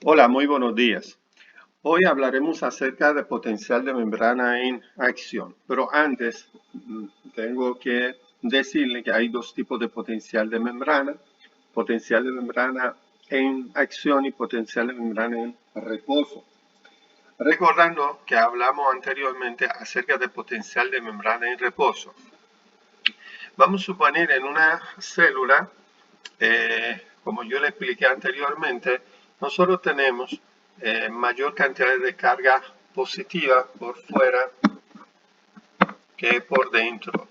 Hola, muy buenos días. Hoy hablaremos acerca de potencial de membrana en acción, pero antes tengo que decirle que hay dos tipos de potencial de membrana en acción y potencial de membrana en reposo. Recordando que hablamos anteriormente acerca de potencial de membrana en reposo. Vamos a suponer en una célula, como yo le expliqué anteriormente, nosotros tenemos mayor cantidad de carga positiva por fuera que por dentro.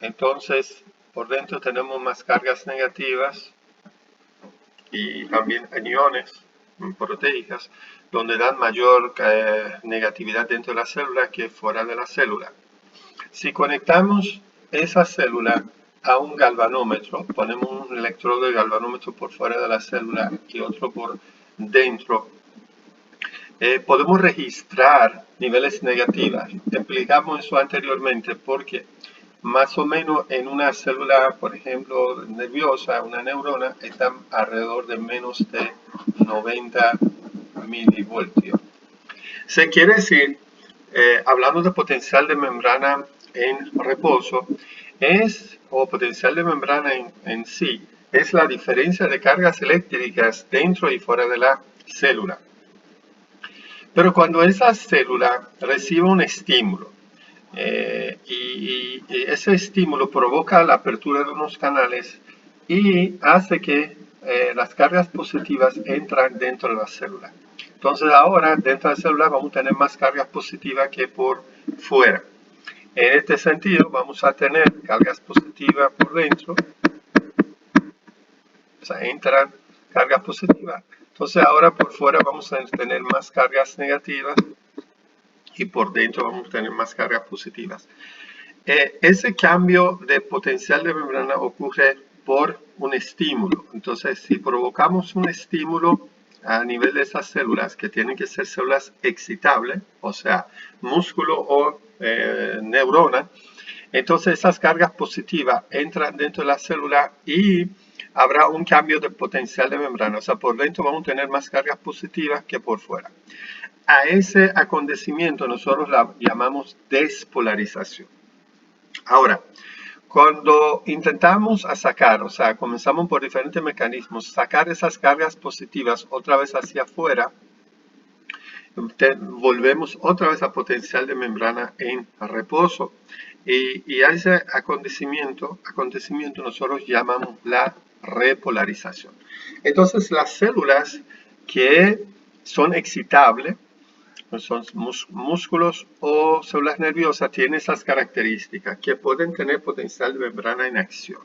Entonces, por dentro tenemos más cargas negativas y también aniones proteicas, donde dan mayor negatividad dentro de la célula que fuera de la célula. Si conectamos esa célula a un galvanómetro, ponemos un electrodo de galvanómetro por fuera de la célula y otro por dentro, podemos registrar niveles negativos. Explicamos eso anteriormente porque más o menos en una célula, por ejemplo, nerviosa, una neurona, está alrededor de menos de 90 milivoltios. Se quiere decir, hablando de potencial de membrana en reposo, o potencial de membrana en sí, es la diferencia de cargas eléctricas dentro y fuera de la célula. Pero cuando esa célula recibe un estímulo y ese estímulo provoca la apertura de unos canales y hace que las cargas positivas entran dentro de la célula. Entonces ahora dentro de la célula vamos a tener más cargas positivas que por fuera. En este sentido vamos a tener cargas positivas por dentro, o sea, entran cargas positivas. Entonces ahora por fuera vamos a tener más cargas negativas y por dentro vamos a tener más cargas positivas. Ese cambio de potencial de membrana ocurre por un estímulo. Entonces, si provocamos un estímulo a nivel de esas células, que tienen que ser células excitables, o sea, músculo o neurona, entonces esas cargas positivas entran dentro de la célula y habrá un cambio de potencial de membrana. O sea, por dentro vamos a tener más cargas positivas que por fuera. A ese acontecimiento nosotros la llamamos despolarización. Ahora, cuando intentamos sacar, o sea, comenzamos por diferentes mecanismos, sacar esas cargas positivas otra vez hacia afuera, volvemos otra vez a potencial de membrana en reposo. Y a ese acontecimiento nosotros llamamos la repolarización. Entonces, las células que son excitables, son músculos o células nerviosas, tienen esas características que pueden tener potencial de membrana en acción.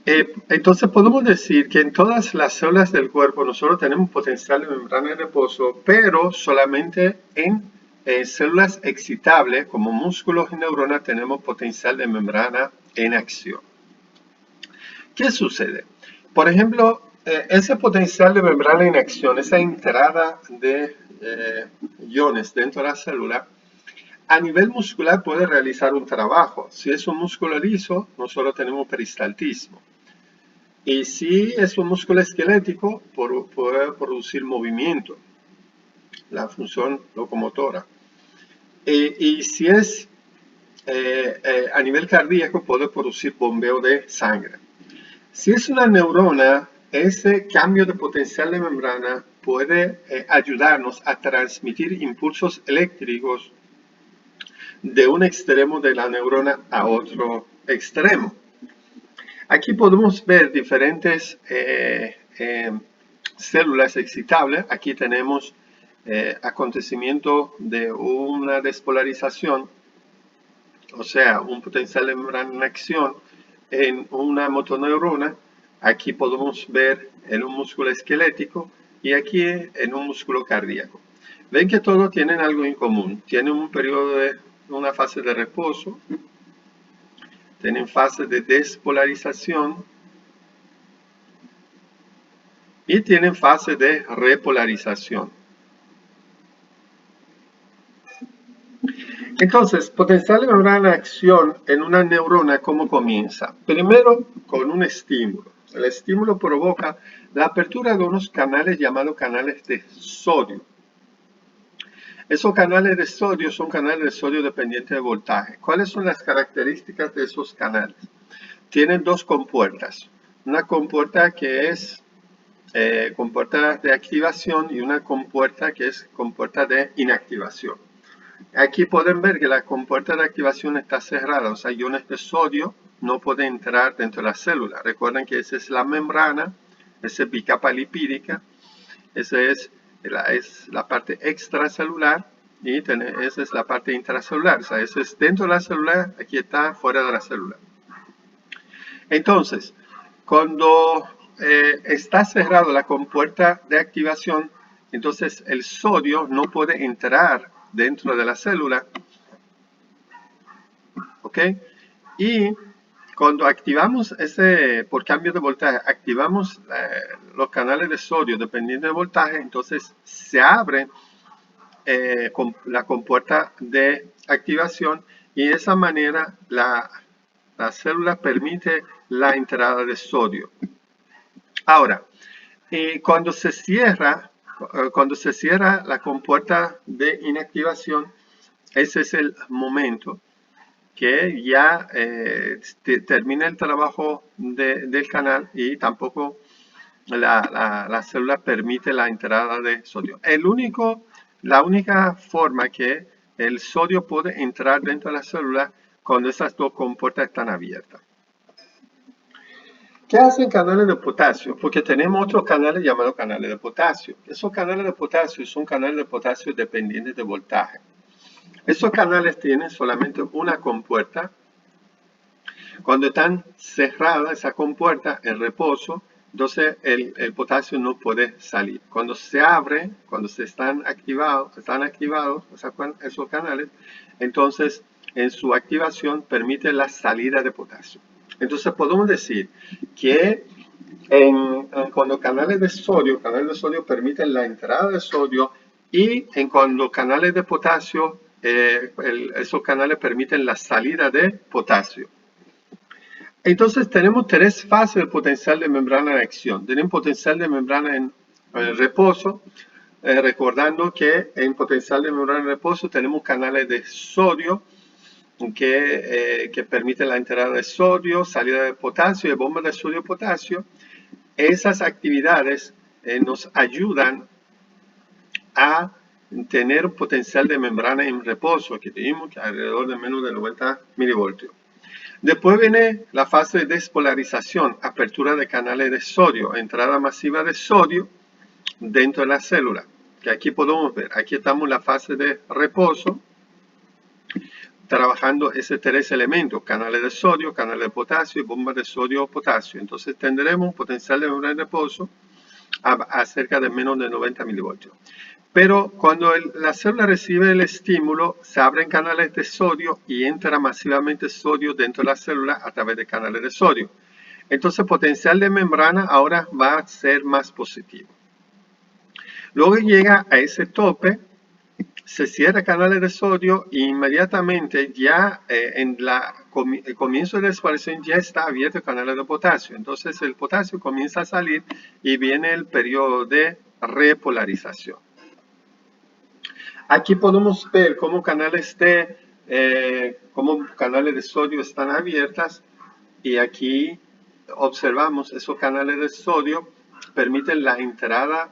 Entonces podemos decir que en todas las células del cuerpo nosotros tenemos potencial de membrana en reposo, pero solamente en células excitables como músculos y neuronas tenemos potencial de membrana en acción. ¿Qué sucede? Por ejemplo, ese potencial de membrana en acción, esa entrada de iones dentro de la célula, a nivel muscular puede realizar un trabajo. Si es un músculo liso, nosotros tenemos peristaltismo. Y si es un músculo esquelético, puede producir movimiento, la función locomotora. Y si es a nivel cardíaco, puede producir bombeo de sangre. Si es una neurona, ese cambio de potencial de membrana puede ayudarnos a transmitir impulsos eléctricos de un extremo de la neurona a otro extremo. Aquí podemos ver diferentes células excitables. Aquí tenemos acontecimiento de una despolarización, o sea, un potencial de membrana en acción en una motoneurona. Aquí podemos ver en un músculo esquelético y aquí en un músculo cardíaco. Ven que todos tienen algo en común. Tienen un periodo de una fase de reposo, tienen fase de despolarización y tienen fase de repolarización. Entonces, potencial de membrana en acción en una neurona, ¿cómo comienza? Primero, con un estímulo. El estímulo provoca la apertura de unos canales llamados canales de sodio. Esos canales de sodio son canales de sodio dependientes de voltaje. ¿Cuáles son las características de esos canales? Tienen dos compuertas. Una compuerta que es compuerta de activación y una compuerta que es compuerta de inactivación. Aquí pueden ver que la compuerta de activación está cerrada, o sea, iones de sodio no pueden entrar dentro de la célula. Recuerden que esa es la membrana, esa es bicapa lipídica, esa es la parte extracelular y esa es la parte intracelular. O sea, eso es dentro de la célula, aquí está fuera de la célula. Entonces, cuando está cerrado la compuerta de activación, entonces el sodio no puede entrar dentro de la célula, ¿ok? Y cuando activamos por cambio de voltaje, activamos los canales de sodio dependiendo del voltaje, entonces se abre la compuerta de activación y de esa manera la célula permite la entrada de sodio. Ahora, cuando se cierra la compuerta de inactivación, ese es el momento que ya termina el trabajo del canal y tampoco la célula permite la entrada de sodio. La única forma que el sodio puede entrar dentro de la célula cuando esas dos compuertas están abiertas. ¿Qué hacen canales de potasio? Porque tenemos otros canales llamados canales de potasio. Esos canales de potasio son canales de potasio dependientes de voltaje. Esos canales tienen solamente una compuerta. Cuando están cerradas esa compuerta en reposo, entonces el potasio no puede salir. Cuando se abre, cuando están activados esos canales, entonces en su activación permite la salida de potasio. Entonces podemos decir que cuando canales de sodio permiten la entrada de sodio y cuando canales de potasio, esos canales permiten la salida de potasio. Entonces tenemos tres fases del potencial de membrana en acción. Tenemos potencial de membrana en reposo, recordando que en potencial de membrana en reposo tenemos canales de sodio que permiten la entrada de sodio, salida de potasio y bombas de sodio-potasio. Esas actividades nos ayudan a tener un potencial de membrana en reposo que tenemos alrededor de menos de 90 milivoltios. Después viene la fase de despolarización, apertura de canales de sodio, entrada masiva de sodio dentro de la célula. Que aquí podemos ver, aquí estamos en la fase de reposo, trabajando esos tres elementos, canales de sodio, canales de potasio y bombas de sodio-potasio. Entonces tendremos un potencial de membrana de reposo a cerca de menos de 90 milivoltios. Pero cuando la célula recibe el estímulo, se abren canales de sodio y entra masivamente sodio dentro de la célula a través de canales de sodio. Entonces el potencial de membrana ahora va a ser más positivo. Luego llega a ese tope, se cierra canales de sodio e inmediatamente ya en el comienzo de la despolarización ya está abierto el canal de potasio. Entonces el potasio comienza a salir y viene el periodo de repolarización. Aquí podemos ver cómo canales de sodio están abiertas y aquí observamos esos canales de sodio permiten la entrada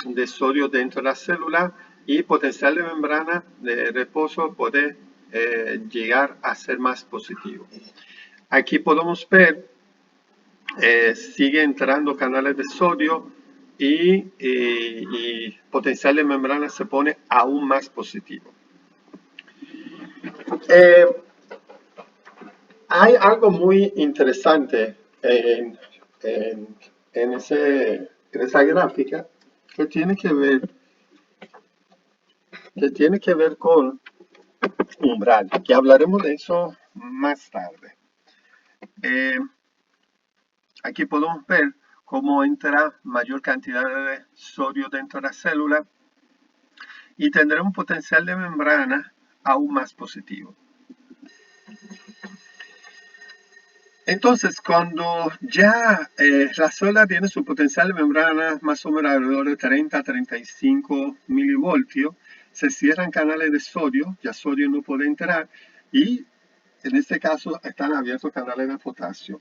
de sodio dentro de la célula y potencial de membrana de reposo puede llegar a ser más positivo. Aquí podemos ver sigue entrando canales de sodio y potencial de membrana se pone aún más positivo. Hay algo muy interesante en esa gráfica que tiene que ver con umbral, que hablaremos de eso más tarde. Aquí podemos ver cómo entra mayor cantidad de sodio dentro de la célula y tendrá un potencial de membrana aún más positivo. Entonces, cuando ya la célula tiene su potencial de membrana más o menos alrededor de 30 a 35 milivoltios, se cierran canales de sodio, ya sodio no puede entrar, y en este caso están abiertos canales de potasio.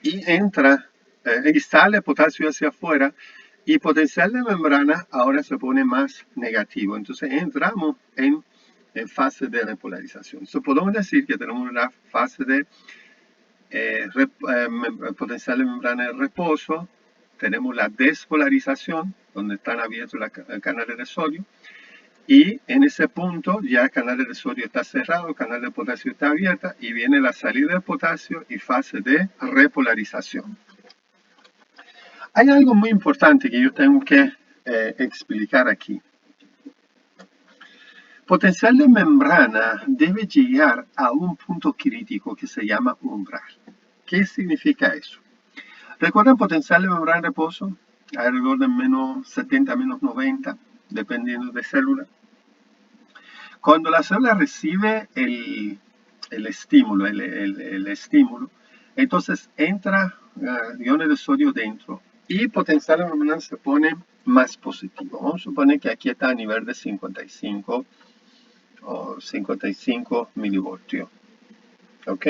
Y y sale potasio hacia afuera, y potencial de membrana ahora se pone más negativo. Entonces entramos en fase de repolarización. Podemos decir que tenemos una fase de potencial de membrana de reposo, tenemos la despolarización, donde están abiertos los canales de sodio, y en ese punto ya el canal de sodio está cerrado, el canal de potasio está abierto, y viene la salida del potasio y fase de repolarización. Hay algo muy importante que yo tengo que explicar aquí. Potencial de membrana debe llegar a un punto crítico que se llama umbral. ¿Qué significa eso? ¿Recuerdan potencial de membrana de reposo? Alrededor de menos 70, menos 90, dependiendo de célula. Cuando la célula recibe el estímulo, entonces entra iones de sodio dentro y potencial de membrana se pone más positivo. Vamos a suponer que aquí está a nivel de 55 o 55 milivoltios. ¿Ok?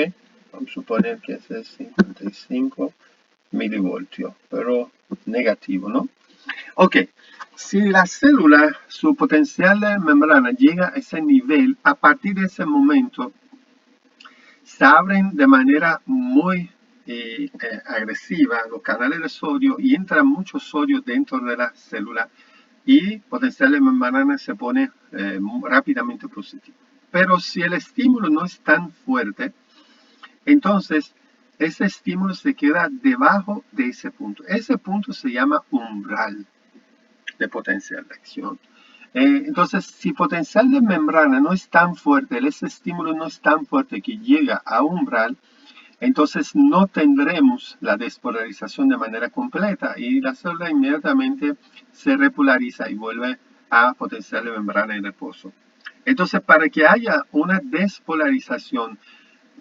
Vamos a suponer que ese es 55 milivoltios, pero negativo, ¿no? Ok, si la célula, su potencial de membrana llega a ese nivel, a partir de ese momento, se abren de manera muy agresiva los canales de sodio y entra mucho sodio dentro de la célula y potencial de membrana se pone rápidamente positivo. Pero si el estímulo no es tan fuerte, entonces ese estímulo se queda debajo de ese punto. Ese punto se llama umbral de potencial de acción. Entonces, si potencial de membrana no es tan fuerte, ese estímulo no es tan fuerte que llega a umbral, entonces no tendremos la despolarización de manera completa y la célula inmediatamente se repolariza y vuelve a potencial de membrana en reposo. Entonces, para que haya una despolarización,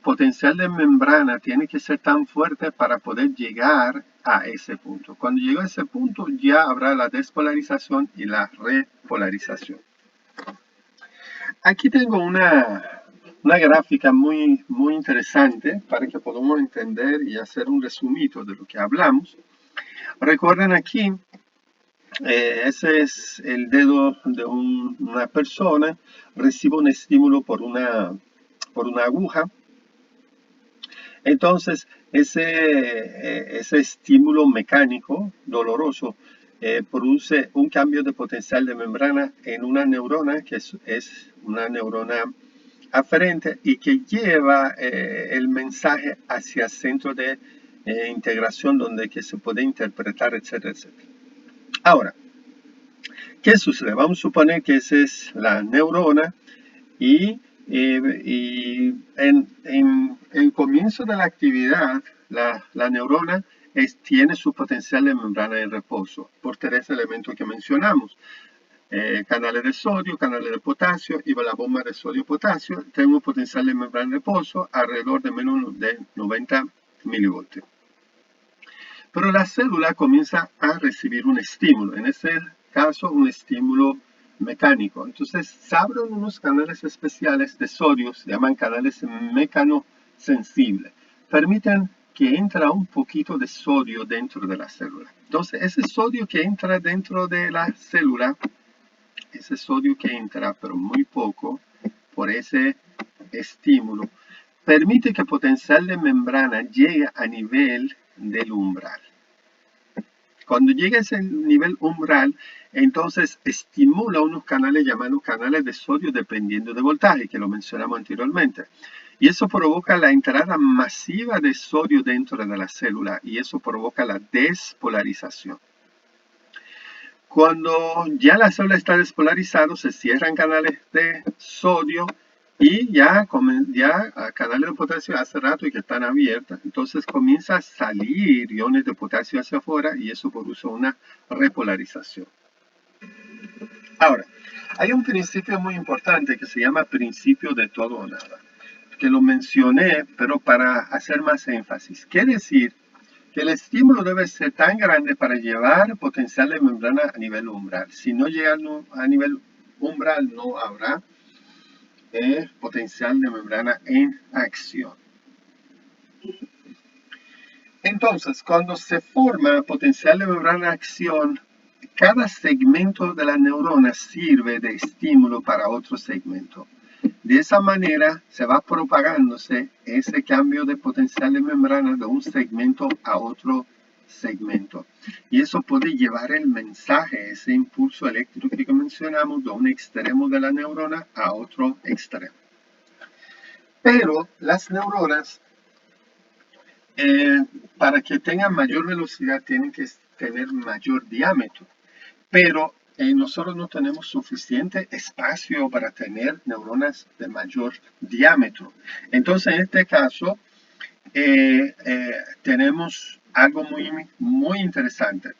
potencial de membrana tiene que ser tan fuerte para poder llegar a ese punto. Cuando llegue a ese punto ya habrá la despolarización y la repolarización. Aquí tengo una gráfica muy interesante para que podamos entender y hacer un resumito de lo que hablamos. Recuerden aquí, ese es el dedo de una persona, recibe un estímulo por una aguja. Entonces, ese estímulo mecánico doloroso produce un cambio de potencial de membrana en una neurona, que es una neurona aferente y que lleva el mensaje hacia el centro de integración donde que se puede interpretar, etcétera, etcétera. Ahora, ¿qué sucede? Vamos a suponer que esa es la neurona y en el comienzo de la actividad, la neurona tiene su potencial de membrana de reposo por tres elementos que mencionamos. Canales de sodio, canales de potasio y la bomba de sodio-potasio. Tengo un potencial de membrana de reposo alrededor de menos de 90 milivoltios. Pero la célula comienza a recibir un estímulo, en este caso un estímulo mecánico. Entonces se abren unos canales especiales de sodio, se llaman canales mecanosensibles. Permiten que entre un poquito de sodio dentro de la célula. Entonces ese sodio que entra dentro de la célula, ese sodio que entra, pero muy poco, por ese estímulo, permite que el potencial de membrana llegue a nivel del umbral. Cuando llega a ese nivel umbral, entonces estimula unos canales llamados canales de sodio dependiendo de voltaje, que lo mencionamos anteriormente. Y eso provoca la entrada masiva de sodio dentro de la célula y eso provoca la despolarización. Cuando ya la célula está despolarizada, se cierran canales de sodio y ya canales de potasio hace rato y que están abiertas. Entonces comienza a salir iones de potasio hacia afuera y eso produce una repolarización. Ahora, hay un principio muy importante que se llama principio de todo o nada. que lo mencioné, pero para hacer más énfasis. Quiere decir que el estímulo debe ser tan grande para llevar potencial de membrana a nivel umbral. Si no llega a nivel umbral, no habrá potencial de membrana en acción. Entonces, cuando se forma potencial de membrana en acción, cada segmento de la neurona sirve de estímulo para otro segmento. De esa manera se va propagándose ese cambio de potencial de membrana de un segmento a otro segmento. Y eso puede llevar el mensaje, ese impulso eléctrico que mencionamos, de un extremo de la neurona a otro extremo. Pero las neuronas, para que tengan mayor velocidad, tienen que tener mayor diámetro. Pero nosotros no tenemos suficiente espacio para tener neuronas de mayor diámetro. Entonces, en este caso, tenemos algo muy interesante.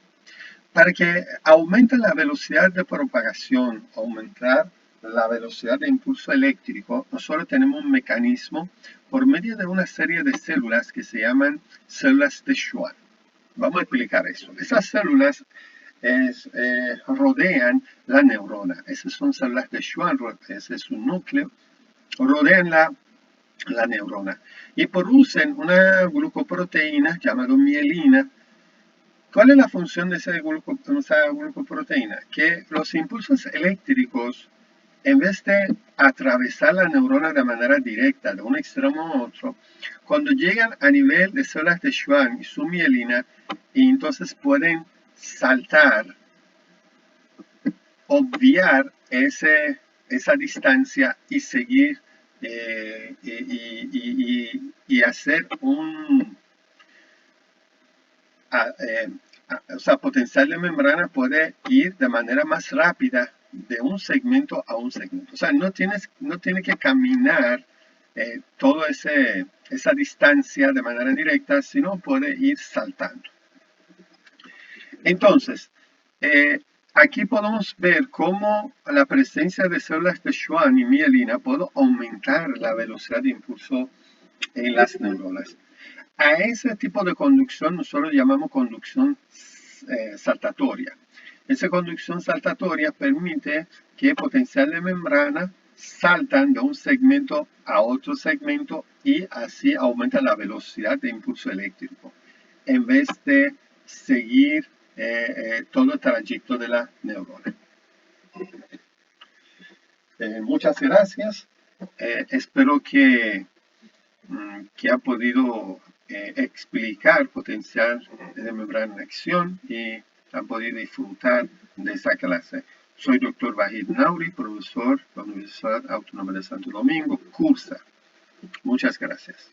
Para que aumente la velocidad de propagación, aumentar la velocidad de impulso eléctrico, nosotros tenemos un mecanismo por medio de una serie de células que se llaman células de Schwann. Vamos a explicar eso. Esas células rodean la neurona. Esas son células de Schwann, ese es su núcleo, rodean la neurona y producen una glucoproteína llamada mielina. ¿Cuál es la función de esa glucoproteína? Que los impulsos eléctricos, en vez de atravesar la neurona de manera directa de un extremo a otro, cuando llegan a nivel de células de Schwann y su mielina, y entonces pueden saltar, obviar esa distancia y seguir y hacer potencial de membrana puede ir de manera más rápida de un segmento a un segmento. O sea, no tiene que caminar toda esa distancia de manera directa, sino puede ir saltando. Entonces, aquí podemos ver cómo la presencia de células de Schwann y mielina puede aumentar la velocidad de impulso en las neuronas. A ese tipo de conducción nosotros llamamos conducción saltatoria. Esa conducción saltatoria permite que potencial de membrana saltan de un segmento a otro segmento y así aumenta la velocidad de impulso eléctrico en vez de seguir todo el trayecto de la neurona. Muchas gracias. Espero que ha podido explicar potencial de membrana en acción y han podido disfrutar de esa clase. Soy Dr. Vahid Nauri, profesor de la Universidad Autónoma de Santo Domingo, CURSA. Muchas gracias.